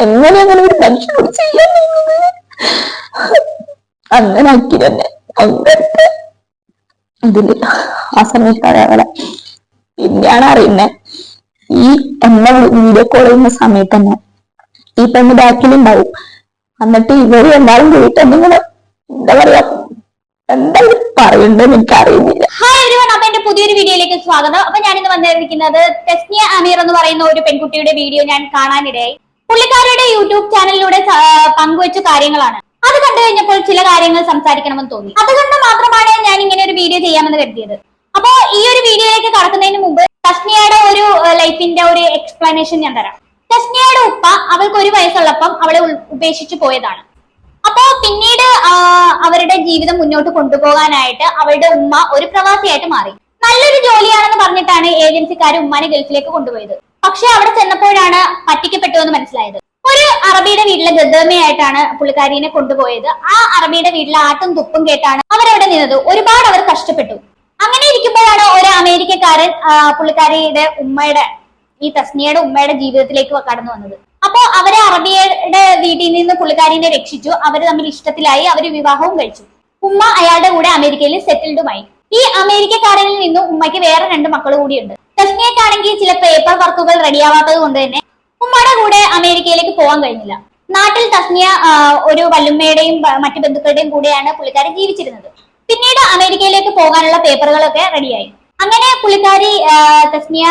എങ്ങനെ അങ്ങനെ ഒരു മനുഷ്യനോട് ചെയ്യാൻ അങ്ങനെ ആക്കി തന്നെ അങ്ങനത്തെ ഇതില് ആ സമയത്ത് അതേപോലെ പിന്നെയാണ് അറിയുന്നത്. ഈ എന്നെ വീഡിയോ കോൾ ചെയ്യുന്ന സമയത്ത് തന്നെ ഈ പെണ്ണ് ബാക്കിലുണ്ടാവും. എന്നിട്ട് ഇവര് എല്ലാരും കൂടിയിട്ട് എന്തെങ്കിലും എന്താ പറയാ എന്തായാലും പറയണ്ടെന്ന് എനിക്ക് അറിയുന്നില്ല. ഹായ് എവരിവൺ, അപ്പൊ എന്റെ പുതിയൊരു വീഡിയോയിലേക്ക് സ്വാഗതം. അപ്പൊ ഞാനിന്ന് വന്നിരിക്കുന്നത് തസ്നിയ അമീർ എന്ന് പറയുന്ന ഒരു പെൺകുട്ടിയുടെ വീഡിയോ ഞാൻ കാണാനിടയായി. പുള്ളിക്കാരുടെ യൂട്യൂബ് ചാനലിലൂടെ പങ്കുവെച്ച കാര്യങ്ങളാണ്. അത് കണ്ടു കഴിഞ്ഞപ്പോൾ ചില കാര്യങ്ങൾ സംസാരിക്കണമെന്ന് തോന്നി. അതുകൊണ്ട് മാത്രമാണ് ഞാൻ ഇങ്ങനെ ഒരു വീഡിയോ ചെയ്യാമെന്ന് കരുതിയത്. അപ്പോ ഈ ഒരു വീഡിയോയിലേക്ക് കടക്കുന്നതിന് മുമ്പ് തസ്നിയയുടെ ഒരു ലൈഫിന്റെ ഒരു എക്സ്പ്ലനേഷൻ ഞാൻ തരാം. തസ്നിയയുടെ ഉപ്പ അവൾക്ക് 1 വയസ്സുള്ളപ്പം അവളെ ഉപേക്ഷിച്ചു പോയതാണ്. അപ്പോ പിന്നീട് അവരുടെ ജീവിതം മുന്നോട്ട് കൊണ്ടുപോകാനായിട്ട് അവളുടെ ഉമ്മ ഒരു പ്രവാസിയായിട്ട് മാറി. നല്ലൊരു ജോലിയാണെന്ന് പറഞ്ഞിട്ടാണ് ഏജൻസിക്കാർ ഉമ്മാനെ ഗൾഫിലേക്ക് കൊണ്ടുപോയത്. പക്ഷെ അവിടെ ചെന്നപ്പോഴാണ് പറ്റിക്കപ്പെട്ടു എന്ന് മനസ്സിലായത്. ഒരു അറബിയുടെ വീട്ടിലെ ഗദ്ദമയായിട്ടാണ് പുള്ളിക്കാരിനെ കൊണ്ടുപോയത്. ആ അറബിയുടെ വീട്ടിലെ ആട്ടും തുപ്പും കേട്ടാണ് അവരവിടെ നിന്നത്. ഒരുപാട് അവർ കഷ്ടപ്പെട്ടു. അങ്ങനെ ഇരിക്കുമ്പോഴാണ് ഒരു അമേരിക്കക്കാരൻ പുള്ളിക്കാരിയുടെ ഉമ്മയുടെ, ഈ തസ്നിയയുടെ ഉമ്മയുടെ ജീവിതത്തിലേക്ക് കടന്നു വന്നത്. അപ്പോ അവരെ അറബിയുടെ വീട്ടിൽ നിന്ന് പുള്ളിക്കാരിനെ രക്ഷിച്ചു. അവര് തമ്മിൽ ഇഷ്ടത്തിലായി. അവര് വിവാഹവും കഴിച്ചു. ഉമ്മ അയാളുടെ കൂടെ അമേരിക്കയിൽ സെറ്റിൽഡുമായി. ഈ അമേരിക്കക്കാരനിൽ നിന്നും ഉമ്മയ്ക്ക് വേറെ 2 മക്കൾ കൂടിയുണ്ട്. തസ്നിയക്കാണെങ്കിൽ ചില പേപ്പർ വർക്കുകൾ റെഡിയാവാത്തത് കൊണ്ട് തന്നെ ഉമ്മയുടെ കൂടെ അമേരിക്കയിലേക്ക് പോകാൻ കഴിഞ്ഞില്ല. നാട്ടിൽ തസ്നിയ ഒരു വല്ലുമ്മയുടെയും മറ്റു ബന്ധുക്കളുടെയും കൂടെയാണ് പുള്ളിക്കാരി ജീവിച്ചിരുന്നത്. പിന്നീട് അമേരിക്കയിലേക്ക് പോകാനുള്ള പേപ്പറുകളൊക്കെ റെഡിയായി. അങ്ങനെ പുള്ളിക്കാരി തസ്നിയ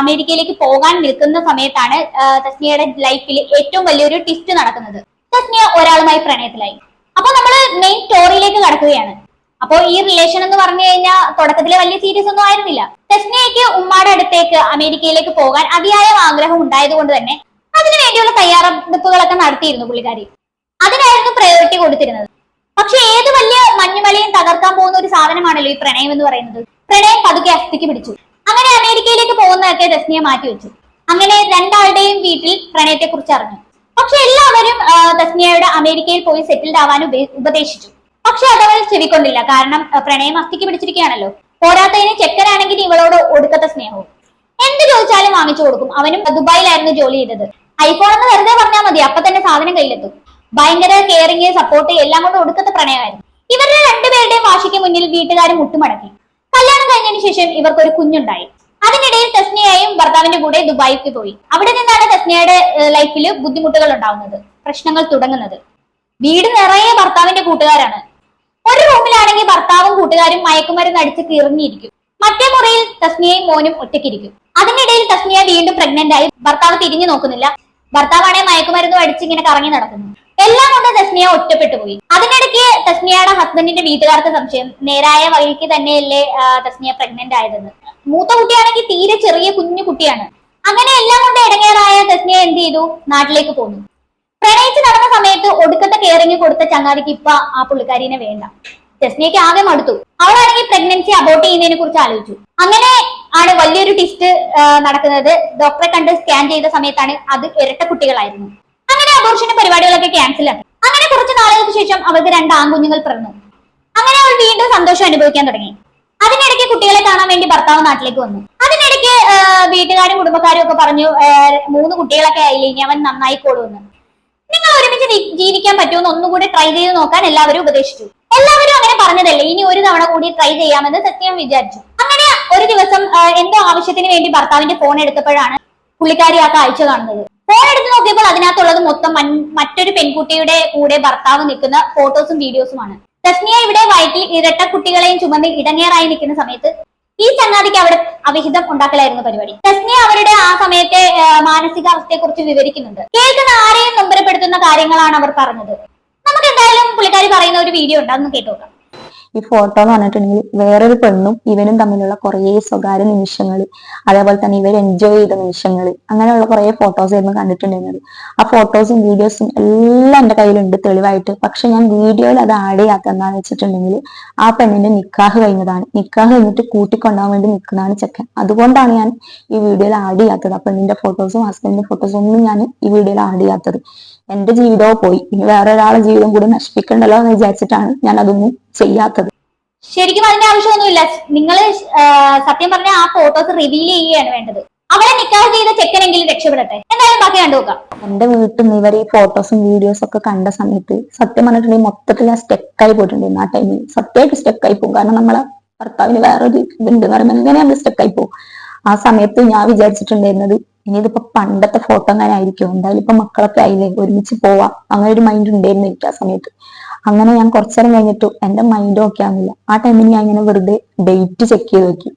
അമേരിക്കയിലേക്ക് പോകാൻ നിൽക്കുന്ന സമയത്താണ് തസ്നിയയുടെ ലൈഫിൽ ഏറ്റവും വലിയൊരു ട്വിസ്റ്റ് നടക്കുന്നത്. തസ്നിയ ഒരാളുമായി പ്രണയത്തിലായി. അപ്പൊ നമ്മള് മെയിൻ സ്റ്റോറിയിലേക്ക് കടക്കുകയാണ്. അപ്പോ ഈ റിലേഷൻ എന്ന് പറഞ്ഞു കഴിഞ്ഞാൽ തുടക്കത്തിലെ വലിയ സീരിയസ് ഒന്നും ആയിരുന്നില്ല. തസ്നിയയ്ക്ക് ഉമ്മാടെ അടുത്തേക്ക് അമേരിക്കയിലേക്ക് പോകാൻ അതിയായ ആഗ്രഹം ഉണ്ടായത് കൊണ്ട് തന്നെ അതിനു വേണ്ടിയുള്ള തയ്യാറെടുപ്പുകളൊക്കെ നടത്തിയിരുന്നു പുള്ളിക്കാരി. അതിനായിരുന്നു പ്രയോറിറ്റി കൊടുത്തിരുന്നത്. പക്ഷെ ഏത് വലിയ മഞ്ഞുമലയും തകർക്കാൻ പോകുന്ന ഒരു സാധനമാണല്ലോ ഈ പ്രണയം എന്ന് പറയുന്നത്. പ്രണയം പതുക്കെ അസ്ഥിക്ക് പിടിച്ചു. അങ്ങനെ അമേരിക്കയിലേക്ക് പോകുന്നതൊക്കെ തസ്നിയ മാറ്റിവെച്ചു. അങ്ങനെ 2 ആളുടെയും വീട്ടിൽ പ്രണയത്തെ കുറിച്ച് അറിഞ്ഞു. പക്ഷെ എല്ലാവരും തസ്നിയയുടെ അമേരിക്കയിൽ പോയി സെറ്റിൽഡ് ആവാൻ ഉപദേശിച്ചു. പക്ഷെ അതവൾ ചെവിക്കൊണ്ടില്ല. കാരണം പ്രണയം അസ്ഥിക്ക് പിടിച്ചിരിക്കുകയാണല്ലോ. പോരാത്തതിന് ചെക്കനാണെങ്കിൽ ഇവളോട് ഒടുക്കത്തെ സ്നേഹവും. എന്ത് ചോദിച്ചാലും വാങ്ങിച്ചു കൊടുക്കും. അവനും ദുബായിലായിരുന്നു ജോലി ചെയ്തത്. ഐഫോൺ എന്ന് വെറുതെ പറഞ്ഞാൽ മതി, അപ്പൊ തന്നെ സാധനം കയ്യിലെത്തും. ഭയങ്കര കെയറിങ്, സപ്പോർട്ട് എല്ലാം കൊണ്ട് ഒടുക്കത്തെ പ്രണയമായിരുന്നു. ഇവരുടെ 2 പേരുടെയും വാശിക്ക് മുന്നിൽ വീട്ടുകാർ മുട്ടുമടക്കി. കല്യാണം കഴിഞ്ഞതിന് ശേഷം ഇവർക്കൊരു കുഞ്ഞുണ്ടായി. അതിനിടയിൽ തസ്നിയയും ഭർത്താവിന്റെ കൂടെ ദുബായിക്ക് പോയി. അവിടെ നിന്നാണ് തസ്നിയയുടെ ലൈഫിൽ ബുദ്ധിമുട്ടുകൾ ഉണ്ടാവുന്നത്, പ്രശ്നങ്ങൾ തുടങ്ങുന്നത്. വീട് നിറയെ ഭർത്താവിന്റെ കൂട്ടുകാരാണ്. ഒരു റൂമിലാണെങ്കിൽ ഭർത്താവും കൂട്ടുകാരും മയക്കുമരുന്ന് അടിച്ച് കിറങ്ങിയിരിക്കും. മറ്റേ മുറിയിൽ തസ്നിയയും മോനും ഒറ്റയ്ക്കിരിക്കും. അതിനിടയിൽ തസ്നിയ വീണ്ടും പ്രഗ്നന്റ് ആയി. ഭർത്താവ് തിരിഞ്ഞു നോക്കുന്നില്ല. ഭർത്താവാണെ മയക്കുമരുന്നും അടിച്ച് ഇങ്ങനെ കറങ്ങി നടക്കുന്നു. എല്ലാം കൊണ്ട് തസ്നിയ ഒറ്റപ്പെട്ടു പോയി. അതിനിടയ്ക്ക് തസ്നിയയുടെ ഹസ്ബൻഡിന്റെ വീട്ടുകാർക്ക് സംശയം, നേരായ വഴിക്ക് തന്നെയല്ലേ തസ്നിയ പ്രഗ്നന്റ് ആയതെന്ന്. മൂത്ത കുട്ടിയാണെങ്കിൽ തീരെ ചെറിയ കുഞ്ഞു കുട്ടിയാണ്. അങ്ങനെ എല്ലാം കൊണ്ട് ഇടങ്ങേറായ തസ്നിയ എന്ത് ചെയ്തു? നാട്ടിലേക്ക് പോന്നു. പ്രണയിച്ച് നടന്ന സമയത്ത് ഒടുക്കത്തെ കെയറിങ് കൊടുത്ത ചങ്ങാതിക്ക് ഇപ്പൊ ആ പുള്ളിക്കാരിനെ വേണ്ട. തസ്നിയക്ക് ആകെ മടുത്തു. അവളാണെങ്കിൽ പ്രഗ്നൻസി അബോർട്ട് ചെയ്യുന്നതിനെ കുറിച്ച് ആലോചിച്ചു. അങ്ങനെ ആണ് വലിയൊരു ട്വിസ്റ്റ് നടക്കുന്നത്. ഡോക്ടറെ കണ്ട് സ്കാൻ ചെയ്ത സമയത്താണ് അത് ഇരട്ട കുട്ടികളായിരുന്നു. അങ്ങനെ അബോർഷന്റെ പരിപാടികളൊക്കെ ക്യാൻസൽ ആക്കി. അങ്ങനെ കുറച്ച് നാളുകൾക്ക് ശേഷം അവൾക്ക് 2 ആൺകുഞ്ഞുങ്ങൾ പിറന്നു. അങ്ങനെ അവൾ വീണ്ടും സന്തോഷം അനുഭവിക്കാൻ തുടങ്ങി. അതിനിടയ്ക്ക് കുട്ടികളെ കാണാൻ വേണ്ടി ഭർത്താവ് നാട്ടിലേക്ക് വന്നു. അതിനിടയ്ക്ക് വീട്ടുകാരും കുടുംബക്കാരും ഒക്കെ പറഞ്ഞു 3 കുട്ടികളൊക്കെ ആയില്ലേ, ഇനി അവൻ നന്നായിക്കോളൂന്ന്. നിങ്ങൾ ഒരുമിച്ച് ജീവിക്കാൻ പറ്റുമെന്ന് ഒന്നുകൂടി ട്രൈ ചെയ്ത് നോക്കാൻ എല്ലാവരും ഉപദേശിച്ചു. എല്ലാവരും അങ്ങനെ പറഞ്ഞതല്ലേ, ഇനി ഒരു തവണ കൂടി ട്രൈ ചെയ്യാമെന്ന് സത്യം വിചാരിച്ചു. അങ്ങനെ ഒരു ദിവസം എന്തോ ആവശ്യത്തിന് വേണ്ടി ഭർത്താവിന്റെ ഫോൺ എടുത്തപ്പോഴാണ് പുള്ളിക്കാരി ആ കാഴ്ച കാണുന്നത്. ഫോൺ എടുത്ത് നോക്കിയപ്പോൾ അതിനകത്തുള്ളത് മൊത്തം മറ്റൊരു പെൺകുട്ടിയുടെ കൂടെ ഭർത്താവ് നിൽക്കുന്ന ഫോട്ടോസും വീഡിയോസുമാണ്. തസ്നിയ ഇവിടെ വയറ്റിൽ ഇരട്ട കുട്ടികളെയും ചുമന്ന് ഇടങ്ങേറായി നിൽക്കുന്ന സമയത്ത് ഈ ചങ്ങാതിക്ക് അവിടെ അവിഹിതം ഉണ്ടാക്കലായിരുന്നു പരിപാടി. തസ്നിയ അവരുടെ ആ സമയത്തെ മാനസികാവസ്ഥയെ കുറിച്ച് വിവരിക്കുന്നുണ്ട്. കേൾക്കുന്ന ആരെയും നൊമ്പരപ്പെടുത്തുന്ന കാര്യങ്ങളാണ് അവർ പറഞ്ഞത്. നമുക്ക് എന്തായാലും പുള്ളിക്കാരി പറയുന്ന ഒരു വീഡിയോ ഉണ്ട്, അതൊന്ന് കേട്ടു നോക്കാം. ഈ ഫോട്ടോ എന്ന് പറഞ്ഞിട്ടുണ്ടെങ്കിൽ വേറൊരു പെണ്ണും ഇവനും തമ്മിലുള്ള കുറേ സ്വകാര്യ നിമിഷങ്ങൾ, അതേപോലെ തന്നെ ഇവർ എൻജോയ് ചെയ്ത നിമിഷങ്ങൾ, അങ്ങനെയുള്ള കുറേ ഫോട്ടോസ് ആയിരുന്നു കണ്ടിട്ടുണ്ടായിരുന്നത്. ആ ഫോട്ടോസും വീഡിയോസും എല്ലാം എൻ്റെ കയ്യിലുണ്ട് തെളിവായിട്ട്. പക്ഷെ ഞാൻ വീഡിയോയിൽ അത് ആഡ് ചെയ്യാത്ത എന്താണെന്ന് വെച്ചിട്ടുണ്ടെങ്കിൽ ആ പെണ്ണിന്റെ നിക്കാഹ് കഴിഞ്ഞതാണ്. നിക്കാഹ് കഴിഞ്ഞിട്ട് കൂട്ടിക്കൊണ്ടാൻ വേണ്ടി നിൽക്കുന്നതാണ് ചെക്കൻ. അതുകൊണ്ടാണ് ഞാൻ ഈ വീഡിയോയിൽ ആഡ് ചെയ്യാത്തത്. ആ പെണ്ണിന്റെ ഫോട്ടോസും ഹസ്ബൻഡിന്റെ ഫോട്ടോസും ഒന്നും ഞാൻ ഈ വീഡിയോയിൽ ആഡ് ചെയ്യാത്തത്. എന്റെ ജീവിതവും പോയി, ഇനി വേറെ ഒരാളെ ജീവിതം കൂടി നശിപ്പിക്കണ്ടല്ലോ എന്ന് വിചാരിച്ചിട്ടാണ് ഞാൻ അതൊന്നും ചെയ്യാത്തത്. ശരിക്കും അതിന്റെ ആവശ്യമൊന്നുമില്ല. നിങ്ങൾ സത്യം പറഞ്ഞ ആ ഫോട്ടോസ് റിവീൽ ചെയ്യുകയാണ് വേണ്ടത്. അവളെ നിക്കാഹ് ചെയ്ത ചെക്കനെങ്കിലും രക്ഷപ്പെടട്ടെ. എന്തായാലും ബാക്കി കണ്ടു നോക്കാം. എന്റെ വീട്ടിൽ നിന്ന് ഇവർ ഈ ഫോട്ടോസും വീഡിയോസും ഒക്കെ കണ്ട സമയത്ത് സത്യം പറഞ്ഞിട്ടുണ്ടെങ്കിൽ മൊത്തത്തിൽ ഞാൻ സ്റ്റെക്കായി പോയിട്ടുണ്ടായിരുന്നു. ആ ടൈമിൽ സത്യമായിട്ട് സ്റ്റെക്കായി പോകും. കാരണം നമ്മളെ ഭർത്താവിന് വേറൊരു ഇതുണ്ട് എന്ന് പറയുമ്പോൾ എങ്ങനെ നമ്മൾ സ്റ്റെക്കായി പോകും. ആ സമയത്ത് ഞാൻ വിചാരിച്ചിട്ടുണ്ടായിരുന്നത് ഇനി ഇതിപ്പോ പണ്ടത്തെ ഫോട്ടോ അങ്ങനെ ആയിരിക്കും, എന്തായാലും ഇപ്പൊ മക്കളൊക്കെ ആയില്ലേ, ഒരുമിച്ച് പോവാം, അങ്ങനെ ഒരു മൈൻഡ് ഉണ്ടായിരുന്നു എനിക്ക് ആ സമയത്ത്. അങ്ങനെ ഞാൻ കുറച്ചേരം കഴിഞ്ഞിട്ടു എന്റെ മൈൻഡ് ഓക്കെ ആവുന്നില്ല. ആ ടൈമിൽ ഞാൻ ഇങ്ങനെ വെറുതെ ഡേറ്റ് ചെക്ക് ചെയ്ത് നോക്കി.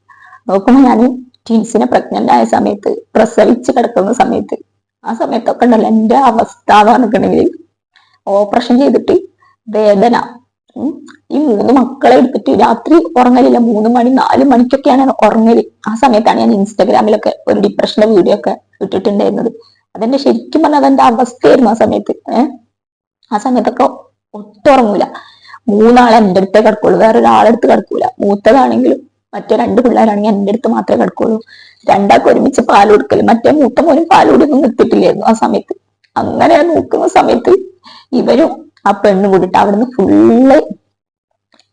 നോക്കുമ്പോൾ ഞാൻ ട്വിൻസിനെ പ്രഗ്നന്റ് ആയ സമയത്ത്, പ്രസവിച്ച് കിടക്കുന്ന സമയത്ത്, ആ സമയത്തൊക്കെ ഉണ്ടല്ലോ എന്റെ അവസ്ഥ പറഞ്ഞിട്ടുണ്ടെങ്കിൽ ഓപ്പറേഷൻ ചെയ്തിട്ട് വേദന, ഈ 3 മക്കളെ എടുത്തിട്ട് രാത്രി ഉറങ്ങലില്ല. 3 മണി 4 മണിക്കൊക്കെയാണ് ഉറങ്ങല്. ആ സമയത്താണ് ഞാൻ ഇൻസ്റ്റാഗ്രാമിലൊക്കെ ഒരു ഡിപ്രഷന്റെ വീഡിയോ ഒക്കെ ഇട്ടിട്ടുണ്ടായിരുന്നത്. അതെന്റെ ശരിക്കും പറഞ്ഞാൽ അതെന്റെ അവസ്ഥയായിരുന്നു ആ സമയത്ത്. ആ സമയത്തൊക്കെ ഒട്ടും ഉറങ്ങൂല. 3 ആളെ എന്റെ അടുത്തേ കിടക്കുള്ളൂ, വേറെ ഒരാളെടുത്ത് കിടക്കൂല. മൂത്തതാണെങ്കിലും മറ്റേ 2 പിള്ളേരാണെങ്കിൽ എന്റെ അടുത്ത് മാത്രമേ കിടക്കുള്ളൂ. 2 ആൾക്ക് ഒരുമിച്ച് പാൽ കൊടുക്കല്. മറ്റേ മൂത്ത മോനും പാൽ കൂടിയൊന്നും നിർത്തിയിട്ടില്ലായിരുന്നു ആ സമയത്ത്. അങ്ങനെ നോക്കുന്ന സമയത്ത് ഇവരും ആ പെണ്ണ് കൂടിയിട്ട് അവിടുന്ന് ഫുള്ള്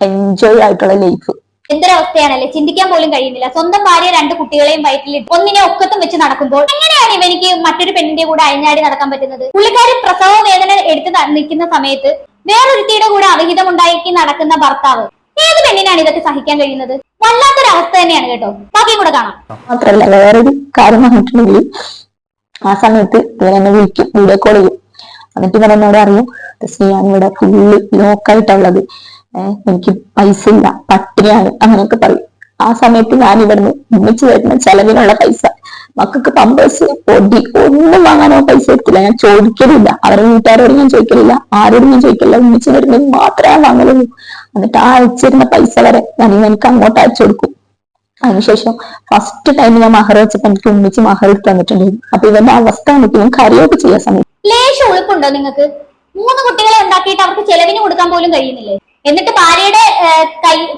എൻജോയ് ആയിട്ടുള്ള ലൈഫ്. എന്തൊരവസ്ഥയാണല്ലേ, ചിന്തിക്കാൻ പോലും കഴിയുന്നില്ല. സ്വന്തം ഭാര്യ 2 കുട്ടികളെയും വയറ്റിലിട്ട് ഒന്നിനെ ഒക്കത്തും വെച്ച് നടക്കുമ്പോൾ എങ്ങനെയാണ് ഇവനിക്ക് മറ്റൊരു പെണ്ണിന്റെ കൂടെ അഴിഞ്ഞാടി നടക്കാൻ പറ്റുന്നത്? പുള്ളിക്കാരി പ്രസവ വേദന എടുത്ത് നിൽക്കുന്ന സമയത്ത് വേറൊരുത്തിയുടെ കൂടെ അവിഹിതം ഉണ്ടാക്കി നടക്കുന്ന ഭർത്താവ്, ഏത് പെണ്ണിനാണ് ഇതൊക്കെ സഹിക്കാൻ കഴിയുന്നത്? വല്ലാത്തൊരവസ്ഥ തന്നെയാണ് കേട്ടോ. ബാക്കിയും കൂടെ കാണാം. മാത്രല്ല വേറൊരു കാര്യം പറഞ്ഞിട്ടുണ്ടെങ്കിൽ ആ സമയത്ത് ഇവൻ എന്നെ വിളിക്കും, വീഡിയോ കോൾ ചെയ്യും. എന്നിട്ട് ഇവൻ എന്നോട് അറിയും, ഞാനിവിടെ ഫുള്ള് ലോക്കായിട്ടുള്ളത്, എനിക്ക് പൈസ ഇല്ല, പട്ടിണിയാണ്, അങ്ങനെയൊക്കെ പറയും. ആ സമയത്ത് ഞാൻ ഇവിടുന്ന് ഉമ്മിച്ച് തരുന്ന ചെലവിനുള്ള പൈസ, മക്കൾക്ക് പമ്പേഴ്സ്, പൊടി ഒന്നും വാങ്ങാനോ പൈസ എടുത്തില്ല. ഞാൻ ചോദിക്കലില്ല, അവരുടെ വീട്ടുകാരോട് ഞാൻ ചോദിക്കലില്ല, ആരോടും ഞാൻ ചോദിക്കില്ല. ഉമ്മിച്ച് തരുന്നത് മാത്രമേ വാങ്ങലുള്ളൂ. എന്നിട്ട് ആ അയച്ചിരുന്ന പൈസ വരെ ഞാൻ എനിക്ക് അങ്ങോട്ട് അയച്ചു കൊടുക്കും. അതിനുശേഷം ഫസ്റ്റ് ടൈം ഞാൻ മഹർ വെച്ചപ്പോ എനിക്ക് ഉമ്മിച്ച് മഹർ എടുത്ത് തന്നിട്ടുണ്ടായിരുന്നു. അപ്പൊ ഇവന്റെ അവസ്ഥ എനിക്ക് ഇവൻ കറിയൊക്കെ ചെയ്യാൻ സമയം. ലേശം ഉളുപ്പുണ്ടോ നിങ്ങൾക്ക്? 3 കുട്ടികളെ ഉണ്ടാക്കിയിട്ട് അവർക്ക് ചെലവിന് കൊടുക്കാൻ പോലും കഴിയുന്നില്ലേ? എന്നിട്ട് ഭാര്യയുടെ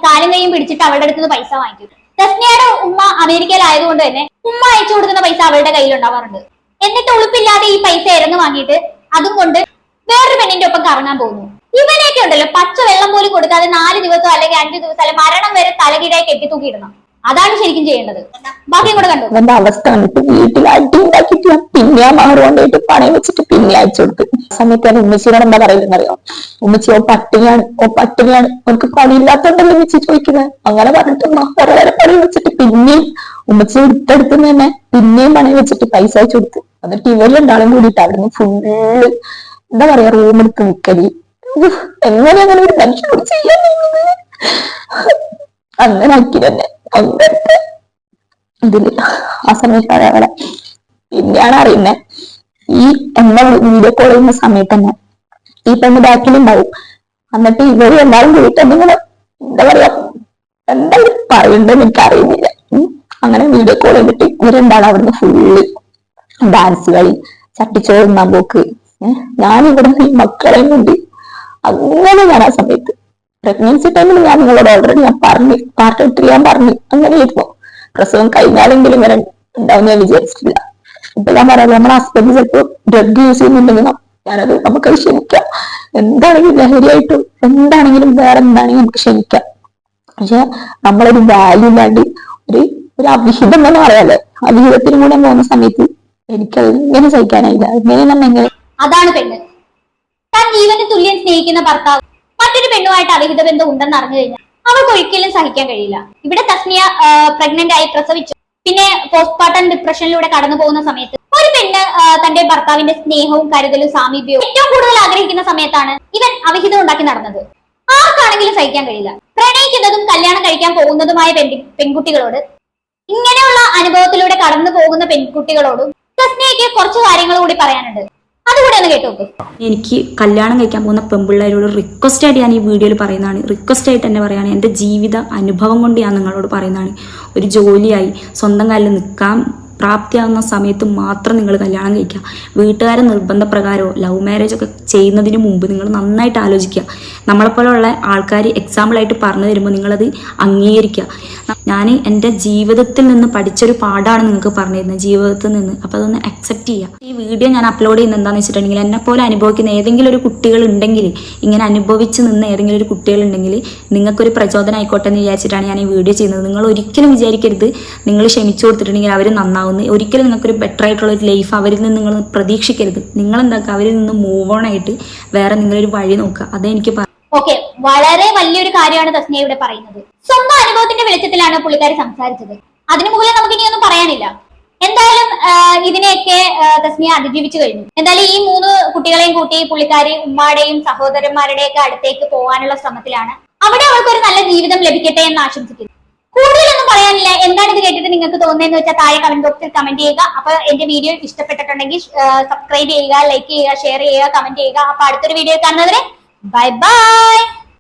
കാലും കൈയും പിടിച്ചിട്ട് അവളുടെ അടുത്ത് പൈസ വാങ്ങിക്കും. തസ്നിയയുടെ ഉമ്മ അമേരിക്കയിലായതുകൊണ്ട് തന്നെ ഉമ്മ അയച്ചു കൊടുക്കുന്ന പൈസ അവളുടെ കയ്യിലുണ്ടാവാറുണ്ട്. എന്നിട്ട് ഉളുപ്പില്ലാതെ ഈ പൈസ ഇറങ്ങി വാങ്ങിയിട്ട് അതും കൊണ്ട് വേറൊരു പെണ്ണിന്റെ ഒപ്പം കറങ്ങാൻ പോകുന്നു. ഇവനെയൊക്കെ ഉണ്ടല്ലോ പച്ച വെള്ളം പോലും കൊടുക്കാതെ 4 ദിവസം അല്ലെങ്കിൽ 5 ദിവസം അല്ലെങ്കിൽ മരണം വരെ തലകീഴായി കെട്ടിത്തൂക്കിയിടണം. അതാണ് ശരിക്കും ചെയ്യേണ്ടത്. ബാക്കിയും കൂടെ കണ്ടു. എന്റെ അവസ്ഥ കണ്ടിട്ട് വീട്ടിൽ അടി ഉണ്ടാക്കിയിട്ട് പിന്നെ ആ മഹർ കൊണ്ടുപോയിട്ട് പണയം വെച്ചിട്ട് പിന്നെ അയച്ചു കൊടുത്തു. ആ സമയത്ത് ഞാൻ ഉമ്മച്ചിയോട് എന്താ പറയുന്നറിയോ, ഉമ്മച്ചി ഓ പട്ടിണിയാണ്, അവർക്ക് പണിയില്ലാത്തോണ്ടല്ലോ ഉമ്മച്ചി ചോദിക്കുന്നത്. അങ്ങനെ പറഞ്ഞിട്ട് മഹർ വരെ പണയം വെച്ചിട്ട് പിന്നെയും ഉമ്മച്ചി എടുത്തെടുത്തുനിന്ന് തന്നെ പിന്നെയും പണയം വെച്ചിട്ട് പൈസ അയച്ചു കൊടുത്തു. എന്നിട്ട് ഇവരെല്ലാളും കൂടിയിട്ട് അവിടുന്ന് ഫുള്ള് എന്താ പറയാ റൂമെടുത്ത് നിൽക്കല്. എങ്ങനെ അങ്ങനെ ഒരു മനുഷ്യനോട് ചെയ്യാൻ കഴിയുന്നത്? അങ്ങനെ ആക്കി തന്നെ അങ്ങനത്തെ ഇതില് ആ സമയത്ത് അതേപോലെ പിന്നെയാണ് അറിയുന്നത്. ഈ എന്നെ വീഡിയോ കോൾ ചെയ്യുന്ന സമയത്ത് തന്നെ ഈ പെണ്ണ് ബാക്കിലുണ്ടാവും. എന്നിട്ട് ഇവര് എല്ലാവരും കൂടിയിട്ട് എന്തെങ്കിലും എന്താ പറയാ എന്താ പറയണ്ടെന്ന് എനിക്ക് അറിയുന്നില്ല. അങ്ങനെ വീഡിയോ കോൾ ചെയ്തിട്ട് ഇവരെന്താണ് അവിടുന്ന് ഫുള്ള് ഡാൻസ് കളി, ചട്ടിച്ചോറുന്നാൻ പോക്ക്. ഞാനിവിടെ ഈ മക്കളെയും കൊണ്ട് അങ്ങനെ ഞാൻ ആ സമയത്ത് പ്രഗ്നൻസി ടൈമിൽ ഞാൻ നിങ്ങളോട് ഓൾറെഡി ഞാൻ പറഞ്ഞു, പാർട്ട് 3 ഞാൻ പറഞ്ഞു. അങ്ങനെ ഇരുന്നു. പ്രസവം കഴിഞ്ഞാലെങ്കിലും ഇങ്ങനെ ഉണ്ടാവും ഞാൻ വിചാരിച്ചിട്ടില്ല. ഇപ്പൊ ഞാൻ പറയാം, നമ്മുടെ ഹസ്ബൻഡ് ചിലപ്പോ ഡ്രഗ് യൂസ് ചെയ്യുന്നുണ്ടെങ്കിൽ ഞാനത് നമുക്കത് ക്ഷമിക്കാം. എന്താണെങ്കിലും ലഹരിയായിട്ടും എന്താണെങ്കിലും വേറെ എന്താണെങ്കിലും നമുക്ക് ക്ഷമിക്കാം. പക്ഷെ നമ്മളൊരു വാല്യൂ ഇല്ലാണ്ട് ഒരു അവിഹിതം തന്നെ പറയാലോ, അവിഹിതത്തിനും കൂടെ പോകുന്ന സമയത്ത് എനിക്കത് ഇങ്ങനെ സഹിക്കാനായില്ല. എങ്ങനെ അതാണ് പെണ്ണ്. താൻ ജീവന് തുല്യം സ്നേഹിക്കുന്ന ഭർത്താവ് മറ്റൊരു പെണ്ണുമായിട്ട് അവിഹിത ബന്ധം ഉണ്ടെന്ന് അറിഞ്ഞു കഴിഞ്ഞാൽ അവൾക്ക് ഒരിക്കലും സഹിക്കാൻ കഴിയില്ല. ഇവിടെ തസ്നിയ പ്രഗ്നന്റ് ആയി പ്രസവിച്ചു. പിന്നെ പോസ്റ്റ്മോർട്ടം ഡിപ്രഷനിലൂടെ കടന്നു പോകുന്ന സമയത്ത് ഒരു പെണ്ണ് തന്റെ ഭർത്താവിന്റെ സ്നേഹവും കരുതലും സാമീപ്യവും ഏറ്റവും കൂടുതൽ ആഗ്രഹിക്കുന്ന സമയത്താണ് ഇവൻ അവിഹിതം ഉണ്ടാക്കി നടന്നത്. ആർക്കാണെങ്കിലും സഹിക്കാൻ കഴിയില്ല. പ്രണയിക്കുന്നതും കല്യാണം കഴിക്കാൻ പോകുന്നതുമായ പെൺകുട്ടികളോട്, ഇങ്ങനെയുള്ള അനുഭവത്തിലൂടെ കടന്നു പോകുന്ന പെൺകുട്ടികളോടും തസ്നിയയ്ക്ക് കുറച്ച് കാര്യങ്ങൾ കൂടി പറയാനുണ്ട്. അതുകൂടെ ഒന്ന് കേട്ടു നോക്ക്. എനിക്ക് കല്യാണം കഴിക്കാൻ പോകുന്ന പെൺപിള്ളേരോട് റിക്വസ്റ്റ് ആയിട്ട് ഞാൻ ഈ വീഡിയോയിൽ പറയുന്നതാണ്. റിക്വസ്റ്റ് ആയിട്ട് തന്നെ പറയുകയാണ്, എൻ്റെ ജീവിത അനുഭവം കൊണ്ട് ഞാൻ നിങ്ങളോട് പറയുന്നതാണ്. ഒരു ജോലിയായി സ്വന്തം കാലിൽ നിൽക്കാൻ പ്രാപ്തിയാകുന്ന സമയത്ത് മാത്രം നിങ്ങൾ കല്യാണം കഴിക്കുക. വീട്ടുകാരെ നിർബന്ധപ്രകാരമോ ലവ് മാരേജ് ഒക്കെ ചെയ്യുന്നതിന് മുമ്പ് നിങ്ങൾ നന്നായിട്ട് ആലോചിക്കുക. നമ്മളെപ്പോലുള്ള ആൾക്കാർ എക്സാമ്പിളായിട്ട് പറഞ്ഞു തരുമ്പോൾ നിങ്ങളത് അംഗീകരിക്കുക. ഞാൻ എൻ്റെ ജീവിതത്തിൽ നിന്ന് പഠിച്ചൊരു പാഠമാണ് നിങ്ങൾക്ക് പറഞ്ഞു തരുന്നത്, ജീവിതത്തിൽ നിന്ന്. അപ്പോൾ അതൊന്ന് അക്സെപ്റ്റ് ചെയ്യുക. ഈ വീഡിയോ ഞാൻ അപ്ലോഡ് ചെയ്യുന്നത് എന്താണെന്ന് വെച്ചിട്ടുണ്ടെങ്കിൽ, എന്നെപ്പോലെ അനുഭവിക്കുന്ന ഏതെങ്കിലും ഒരു കുട്ടികളുണ്ടെങ്കിൽ, ഇങ്ങനെ അനുഭവിച്ച് നിന്ന് ഏതെങ്കിലും ഒരു കുട്ടികളുണ്ടെങ്കിൽ നിങ്ങൾക്കൊരു പ്രചോദനം ആയിക്കോട്ടെ എന്ന് വിചാരിച്ചിട്ടാണ് ഞാൻ ഈ വീഡിയോ ചെയ്യുന്നത്. നിങ്ങൾ ഒരിക്കലും വിചാരിക്കരുത് നിങ്ങൾ ക്ഷമിച്ചു കൊടുത്തിട്ടുണ്ടെങ്കിൽ അവർ നന്നാവും. ഉണ്ടാവുന്നത്. ഒരിക്കലും നിങ്ങൾക്കൊരു ബെറ്റർ ആയിട്ടുള്ള ഒരു ലൈഫ് അവരിൽ നിന്ന് നിങ്ങൾ പ്രതീക്ഷിക്കരുത്. നിങ്ങൾ എന്താക്കുക, അവരിൽ നിന്ന് മൂവ് ഓൺ ആയിട്ട് വേറെ നിങ്ങളൊരു വഴി നോക്കുക. അതേ എനിക്ക് ഓക്കെ, വളരെ വലിയൊരു കാര്യമാണ് തസ്നിയ ഇവിടെ പറയുന്നത്. സ്വന്തം അനുഭവത്തിന്റെ വെളിച്ചത്തിലാണ് പുള്ളിക്കാരി സംസാരിച്ചത്. അതിനു മുകളിൽ നമുക്ക് ഇനിയൊന്നും പറയാനില്ല. എന്തായാലും ഇതിനെയൊക്കെ തസ്നിയ അതിജീവിച്ചു കഴിഞ്ഞു. എന്തായാലും ഈ 3 കുട്ടികളെയും കൂട്ടി പുള്ളിക്കാരി ഉമ്മാടെയും സഹോദരന്മാരുടെയൊക്കെ അടുത്തേക്ക് പോകാനുള്ള ശ്രമത്തിലാണ്. അവിടെ അവൾക്ക് ഒരു നല്ല ജീവിതം ലഭിക്കട്ടെ എന്ന് ആശംസിക്കുന്നു. കൂടുതലൊന്നും പറയാനില്ല. എന്താണ് ഇത് കേട്ടിട്ട് നിങ്ങൾക്ക് തോന്നുന്നതെന്ന് വെച്ചാൽ താഴെ കമന്റ് ബോക്സിൽ കമന്റ് ചെയ്യുക. അപ്പൊ എന്റെ വീഡിയോ ഇഷ്ടപ്പെട്ടിട്ടുണ്ടെങ്കിൽ സബ്സ്ക്രൈബ് ചെയ്യുക, ലൈക്ക് ചെയ്യുക, ഷെയർ ചെയ്യുക, കമന്റ് ചെയ്യുക. അപ്പൊ അടുത്തൊരു വീഡിയോ കാണുന്നവരെ ബൈ ബൈ.